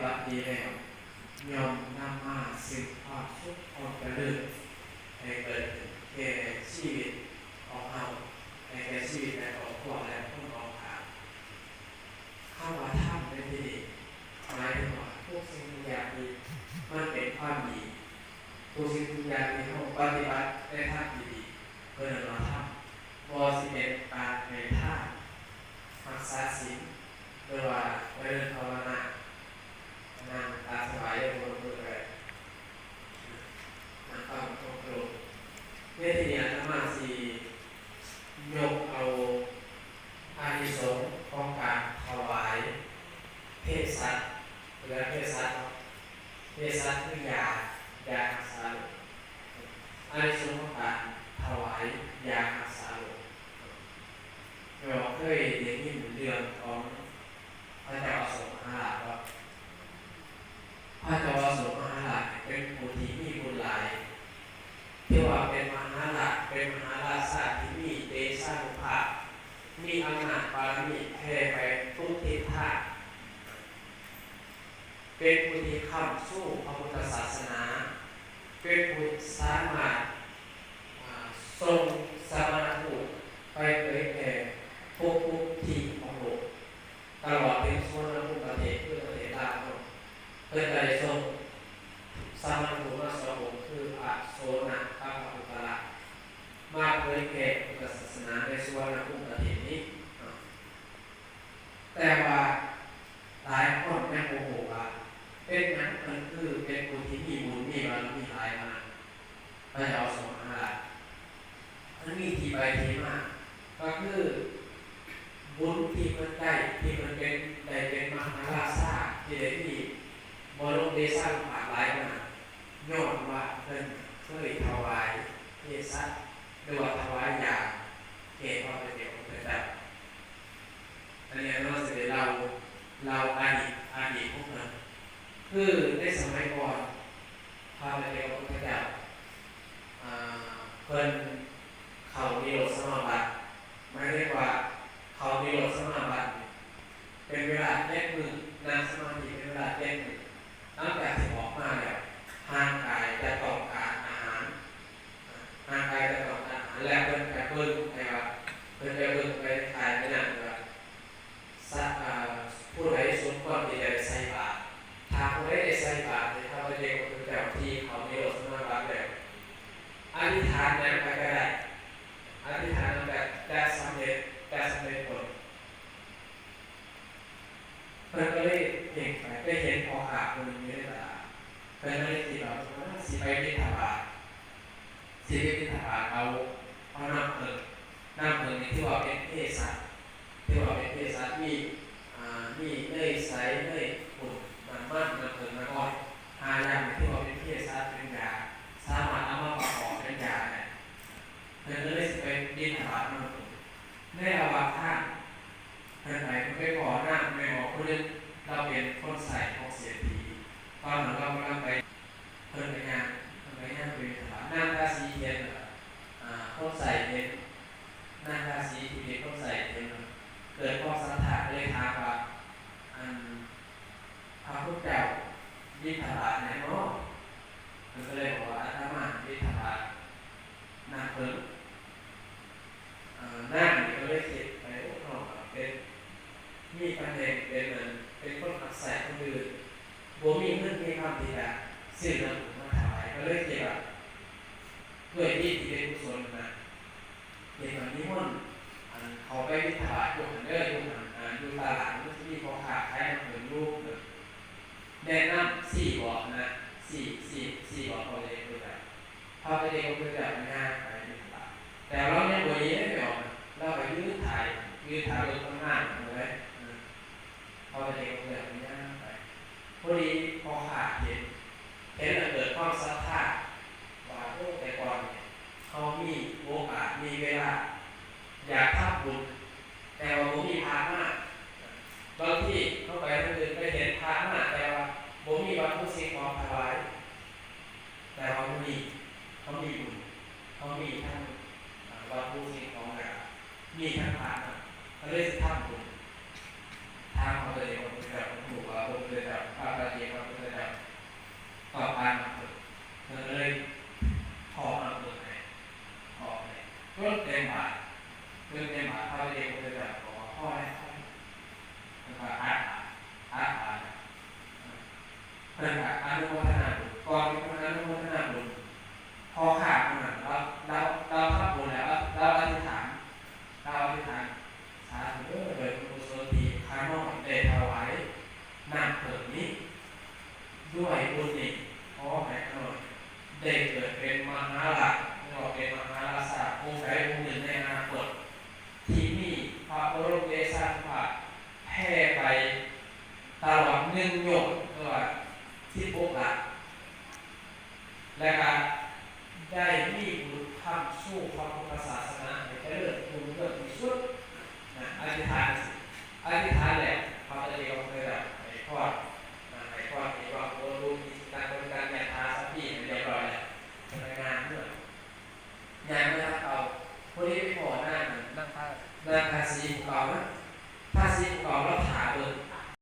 บัติดีแล้วยอมนำมาสืบทอดทุกความกระลึกให้เกิดแก่ชีวิตของเราให้แก่ชีวิตและครอบครัวและผู้น้องครับเข้ามาทำเป็นที่ดีหมายถึงว่าพวกสิ่งทุกอย่างนี้มันเป็นความดีทุกสิ่งทุกอย่างที่เราปฏิบัติได้ทำดีๆเพื่อเราทำบ่สิเป็นการในท่ารักษาศีลหรือว่าเดินภาวนานั่งตาสบายได้บนมือเลยนั่งตั้งตรงตรงเมื่อที่นี้อาตมาสียกเอาอานิสงส์ของการถวายเพศสัตว์หรือเพศสัตว์คือยารักษาโรคอานิสงส์ของการถวายยารักษาโรคเราเคยได้ยินเรื่องของพระเจ้าอโศกมหาราชว่าพระเจ้าอโศกมหาราชเป็นผู้ที่มีบุญหลายที่ว่าเป็นมหาราชเป็นมหาราชที่มีเดชานุภาพมีอำนาจบารมีแผ่ไปทุกทิศทางเป็นผู้ที่ค้ำสู้พระพุทธศาสนาเป็นผู้สามารถทรงสมณภูมิไปเผยแผ่ทุกที่ของโลกตลอดถึงส่วนภูมิประเทศคือประเทศลาวเพื่อได้ทรงสมณภูมิมาสองคืออาโซนะกัปปุตระมาเผยแผ่พุทธศาสนาในส่วนภูมิประเทศนี้แต่ว่าหลายคนแม่โมโหว่าเป็นนั้นมันคือเป็นผู้ที่มีบุญมีบารมีหลายมาพระเจ้าทรงมหาราชมันมีที่ไปที่มาก็คือบุญที่มันได้ที่มันเป็นได้เป็นมหาราชาที่ได้มีบรมเดชานุภาพหลายมาย้อนว่าเพิ่นเคยถวายเพศสัตว์หรือว่าถวายยาเกศพระเป็นเด็กของพระเจ้าอันนี้เราจะได้เราอดีตพวกนั้นคือในสมัยก่อนพระเป็นเด็กของพระเจ้าเพิ่นเขานิโรธสมาบัติไม่เรียกว่าเขานิโรธสมาบัติเป็นเวลาเล่นมือนั่งสมาธิเป็นเวลาเล่นมือตั้งแต่ที่ออกมาแล้วห่างกายจะต้องการอาหารห่างกายจะต้องการอาหารแล้วเพิ่นจะเพิ่นไงว่าเพิ่นจะเพิ่นไปถ่ายไม่นานว่าผู้ใดสมควรที่จะใส่บาตรถ้าผู้ใดได้ใส่บาตรถ้าไปเรียกว่าเจ้าที่เขานิโรธสมาบัติแล้วอธิษฐานนั้นก็ได้อธิษฐานแบบจะสำเร็จผลเพิ่นก็เลยเห็นไปเห็นพอขาดคนนี้ได้ละเพิ่นก็เลยคิดว่าสิไปบิณฑบาตเอาน้ำเพิ่นที่ว่าเป็นเพศสัตว์มีเนยใสเนยขุ่นมันน้ำเพิ่นมาก่อนหาอย่างที่ว่าเป็นเพศสัตว์เป็นยาสามารถเอามาประกอบเป็นยาได้เพิ่นก็เลยสิไปบิณฑบาตน้ำเพิ่นในระหว่างทางเพิ่นไปขอน้ำไปขอผู้นึงเราเป็นคนใส่ของเสียทีตอนนั้นเรากำลังไปเพิ่นไปงานไปบิณฑบาตนั่งทาสีเทียนคนใส่เทียนนั่งทาสีที่เป็นคนใส่เทียนเกิดความศรัทธาเลยถามว่าพระพุทธเจ้าบิณฑบาตไหนเนาะมันก็เลยบอกว่าอาตมาบิณฑบาตนั่งเพิ่นนั่งก็เลยคิดไปโอ้โหเป็นมีปัญหาเป็นคนอักษรคนอื่นบ่มีเงินมีความที่จะซื้อน้ำมาถวายก็เลยคิดว่าด้วยที่เป็นกุศลนะเห็นว่านิมนต์เขาไปบิณฑบาตอยู่หันอยู่ตลาดที่เขาขาขายน้ำเพิ่นรูปแนะนำ4บอกนะ4บอกเขาเลยคือแบบพอไปเด็กก็คือแบบง่ายไปบิณฑบาตแต่เราเนี่ยบ่ยีได้ไม่ออกเราไปยืดถ่ายรถข้างหน้าเลยพอไปเด็กก็แบบง่ายไปพอดีพอขาดเห็นแล้วเกิดความศรัทธาว่าโอ้แต่ก่อนเนี่ยเขามีโอกาสมีเวลาอยากทำบุญแต่ว่าบ่มีพามาบางที่เข้าไปทางอื่นไปเห็นพามาแต่ว่าบ่มีวัตถุสิ่งของถวายแต่เขามีบุญเขามีทั้งวัตถุสิ่งของแบบมีทั้งพามาเขาเลยทำบุญทางเขาเลยแบบถูกว่าผมเลยแบบพาไปเดีย เพิ่นก็อนุโมทนาบุญก่อนที่เพิ่นอนุโมทนาบุญพอขาดมันเราทำบุญแล้วเราอธิษฐานสาธุโดยกุศลที่ข้าน้องได้ถวายน้ำเพิ่มนี้ด้วยบุญนี้ขอให้ข้าน้องได้เกิดเป็นมหาราชหรือว่าเป็นมหาราชาองค์ใดองค์หนึ่งในอนาคตที่มีพระบรมเดชานุภาพแผ่ไปตลอด1 โยชน์หรือว่า16 หลักและการได้มีบุญทำสู้พระพุทธศาสนาให้เจริญรุ่งเรืองที่สุดนะอธิษฐานแหละพระเจ้าเคยแบบให้พรให้พรให้ว่า